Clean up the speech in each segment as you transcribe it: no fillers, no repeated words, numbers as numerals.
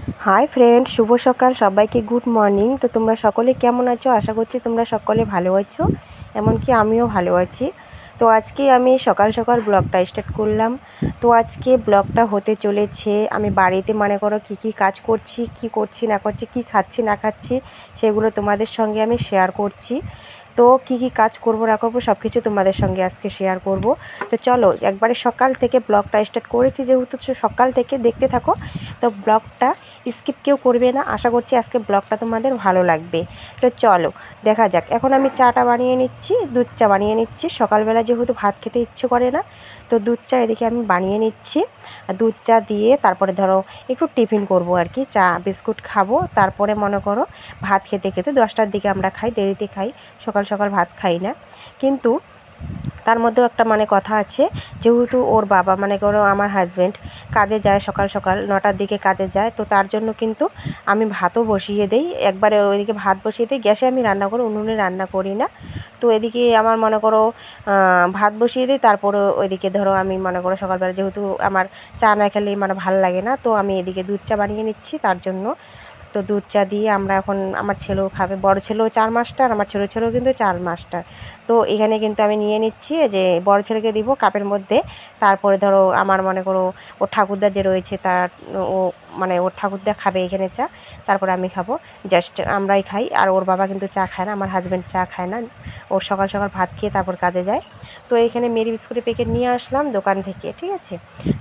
Hi friend, শুভ সকাল সবাইকে, good morning. তো তোমরা সকলে কেমন আছো? আশা করছি তোমরা সকলে ভালো আছো, এমনকি আমিও ভালো আছি। তো আজকে আমি সকাল সকাল ব্লগটা স্টার্ট করলাম। তো আজকে ব্লগটা হতে চলেছে আমি বাড়িতে মনে করো কী কাজ করছি, কি করছি না করছি, কি খাচ্ছি না খাচ্ছি, সেগুলো তোমাদের সঙ্গে আমি শেয়ার করছি। তো কী কাজ করব না করবো সব কিছু তোমাদের সঙ্গে আজকে শেয়ার করব। তো চলো একবারে সকাল থেকে ব্লগটা স্টার্ট করেছি, যেহেতু সকাল থেকে দেখতে থাকো। তো ব্লগটা স্কিপ কেউ করবে না, আশা করছি আজকে ব্লগটা তোমাদের ভালো লাগবে। তো চলো দেখা যাক। এখন আমি চাটা বানিয়ে নিচ্ছি, দুধ চা বানিয়ে নিচ্ছি। সকালবেলা যেহেতু ভাত খেতে ইচ্ছে করে না, তো দুধ চা এদিকে আমি বানিয়ে নিচ্ছি। দুধ চা দিয়ে তারপরে ধরো একটু টিফিন করব আর কি, চা বিস্কুট খাবো। তারপরে মনে করো ভাত খেতে খেতে 10টার দিকে আমরা খাই, দেরিতে খাই, সকাল সকাল ভাত খাই না। কিন্তু তার মধ্যেও একটা কথা আছে, যেহেতু ওর বাবা করো আমার হাজব্যান্ড কাজে যায়, সকাল সকাল 9টার দিকে কাজে যায়, তো তার জন্য কিন্তু আমি ভাতও বসিয়ে দিই। একবারে ওইদিকে ভাত বসিয়ে দিই, গ্যাসে আমি রান্না করি, উনুনে রান্না করি না। তো এদিকে আমার করো ভাত বসিয়ে দিই, তারপরে ওইদিকে ধরো আমি করো সকালবেলা যেহেতু আমার চা না খেলে ভালো লাগে না, তো আমি এদিকে দুধ চা বানিয়ে নিচ্ছি তার জন্য। তো দুধ চা দিয়ে আমরা এখন, আমার ছেলেও খাবে, বড় ছেলেও 4 মাস্টার, আমার ছোটো ছেলেও কিন্তু 4 মাস্টার। তো এখানে কিন্তু আমি নিয়ে নিচ্ছি যে বড় ছেলেকে দিব কাপের মধ্যে। তারপরে ধরো আমার করো ওর ঠাকুরদা যে রয়েছে তার, ও ওর ঠাকুরদা খাবে এখানে চা, তারপরে আমি খাবো। জাস্ট আমরাই খাই, আর ওর বাবা কিন্তু চা খায় না, আমার হাজব্যান্ড চা খায় না। ওর সকাল সকাল ভাত খেয়ে তারপর কাজে যায়। তো এইখানে মেরি বিস্কুটের প্যাকেট নিয়ে আসলাম দোকান থেকে, ঠিক আছে।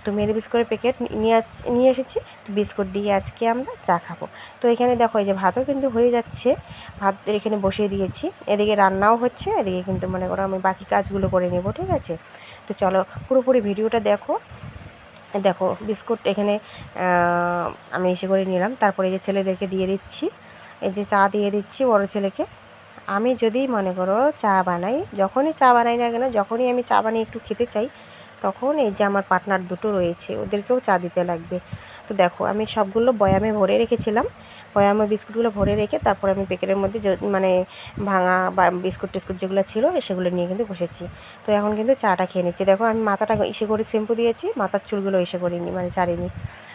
তো মেরি বিস্কুটের প্যাকেট নিয়ে এসেছি, তো বিস্কুট দিয়ে আজকে আমরা চা খাবো। তো এখানে দেখো এই যে ভাতও কিন্তু হয়ে যাচ্ছে, ভাত এখানে বসিয়ে দিয়েছি, এদিকে রান্নাও হচ্ছে, এদিকে কিন্তু করো আমি বাকি কাজগুলো করে নেব, ঠিক আছে। তো চলো পুরোপুরি ভিডিওটা দেখো। দেখো বিস্কুট এখানে আমি এসে করে নিলাম, তারপরে এই যে ছেলেদেরকে দিয়ে দিচ্ছি, এই যে চা দিয়ে দিচ্ছি বড় ছেলেকে। আমি যদি করো চা বানাই, যখনই চা বানাই না কেন, যখনই আমি চা বানিয়ে একটু খেতে চাই, তখন এই যে আমার পার্টনার দুটো রয়েছে, ওদেরকেও চা দিতে লাগবে। তো দেখো আমি সবগুলো বয়ামে ভরে রেখেছিলাম, বয়ামে বিস্কুটগুলো ভরে রেখে তারপরে আমি প্যাকেটের মধ্যে ভাঙা বা বিস্কুট টিস্কুট যেগুলো ছিল সেগুলো নিয়ে কিন্তু বসেছি। তো এখন কিন্তু চাটা খেয়ে নিচ্ছি। দেখো আমি মাথাটা ইসে করে শ্যাম্পু দিয়েছি, মাথার চুলগুলো ইসে করিনি, ছাড়িনি।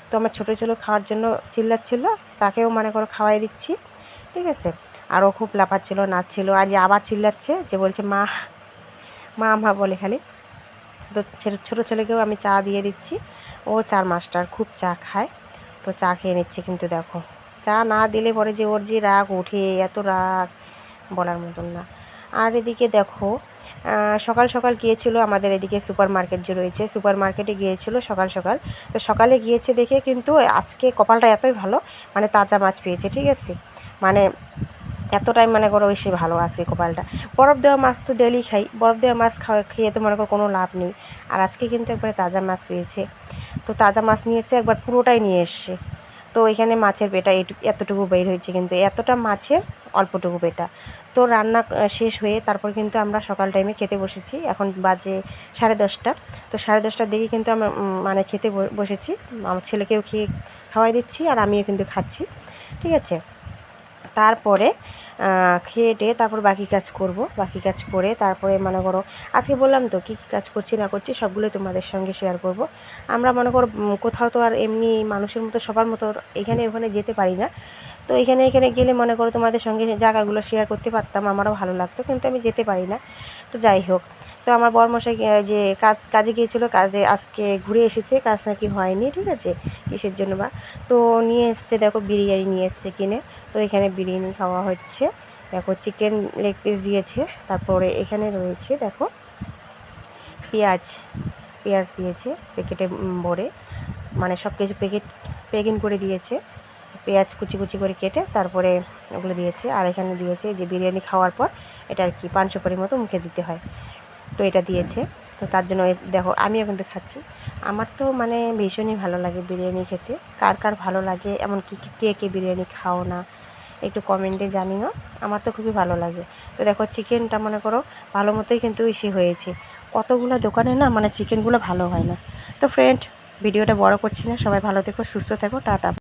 তো আমার ছোটো ছোটো খাওয়ার জন্য চিল্লাচ্ছিল, তাকেও করো খাওয়াই দিচ্ছি, ঠিক আছে। আর ও খুব লাফাচ্ছিল, নাচছিল, আর যে আবার চিল্লাচ্ছে, যে বলছে মা মা মা বলে খালি। তো ছোটো ছেলেকেও আমি চা দিয়ে দিচ্ছি, ও 4 মাস্টার, খুব চা খায়। তো চা খেয়ে নিচ্ছে, কিন্তু দেখো চা না দিলে পরে যে ওর যে রাগ ওঠে, এত রাগ বলার মতন না। আর এদিকে দেখো সকাল সকাল গিয়েছিল আমাদের এদিকে সুপার মার্কেট যে রয়েছে, সুপার মার্কেটে গিয়েছিল সকাল সকাল। তো সকালে গিয়েছে দেখে কিন্তু আজকে কপালটা এতই ভালো, তাজা মাছ পেয়েছে, ঠিক আছে। এতটাই করো বেশি ভালো আজকে কপালটা। বরফ দেওয়া মাছ তো ডেলি খাই, বরফ দেওয়া মাছ খেয়ে তো করো কোনো লাভ নেই। আর আজকে কিন্তু একবারে তাজা মাছ পেয়েছে। তো তাজা মাছ নিয়ে এসছে, একবার পুরোটাই নিয়ে এসছে। তো এখানে মাছের পেটা এতটুকু বের হয়েছে, কিন্তু এতটা মাছের অল্পটুকু পেটা। তো রান্না শেষ হয়ে তারপর কিন্তু আমরা সকাল টাইমে খেতে বসেছি, এখন বাজে 10:30। তো 10:30টার দিকে কিন্তু আমরা খেতে বসেছি। আমার ছেলেকেও খাওয়াই দিচ্ছি, আর আমিও কিন্তু খাচ্ছি, ঠিক আছে। তারপরে খেয়ে টেয়ে তারপর বাকি কাজ করব, বাকি কাজ করে তারপরে করো আজকে বললাম তো কী কাজ করছি না করছি সবগুলোই তোমাদের সঙ্গে শেয়ার করব। আমরা করো কোথাও তো আর এমনি মানুষের মতো সবার মতো এখানে ওখানে যেতে পারি না। তো এখানে গেলে করো তোমাদের সঙ্গে জায়গাগুলো শেয়ার করতে পারতাম, আমারও ভালো লাগতো, কিন্তু আমি যেতে পারি না। তো যাই হোক, তো আমার বরমশাই যে কাজে গিয়েছিলো, কাজে আজকে ঘুরে এসেছে, কাজ নাকি হয়নি, ঠিক আছে, কিসের জন্য বা। তো নিয়ে এসছে, দেখো বিরিয়ানি নিয়ে এসছে কিনে। তো এখানে বিরিয়ানি খাওয়া হচ্ছে, দেখো চিকেন লেগ পিস দিয়েছে, তারপরে এখানে রয়েছে দেখো পেঁয়াজ দিয়েছে প্যাকেটে ভরে, সব কিছু প্যাকিং করে দিয়েছে। পেঁয়াজ কুচি কুচি করে কেটে তারপরে ওগুলো দিয়েছে। আর এখানে দিয়েছে যে বিরিয়ানি খাওয়ার পর এটা আর কি 5 সুপারির মতো মুখে দিতে হয়, তো এটা দিয়েছে। তো তার জন্য দেখো আমিও কিন্তু খাচ্ছি। আমার তো ভীষণই ভালো লাগে বিরিয়ানি খেতে। কার কার ভালো লাগে, এমনকি কে বিরিয়ানি খাও না, একটু কমেন্টে জানিও। আমার তো খুবই ভালো লাগে। তো দেখো চিকেনটা করো ভালো মতোই কিন্তু ইসে হয়েছে। কতগুলো দোকানে না চিকেনগুলো ভালো হয় না। তো ফ্রেন্ড, ভিডিওটা বড় করছি না, সবাই ভালো থেকো, সুস্থ থেকো, টাটা।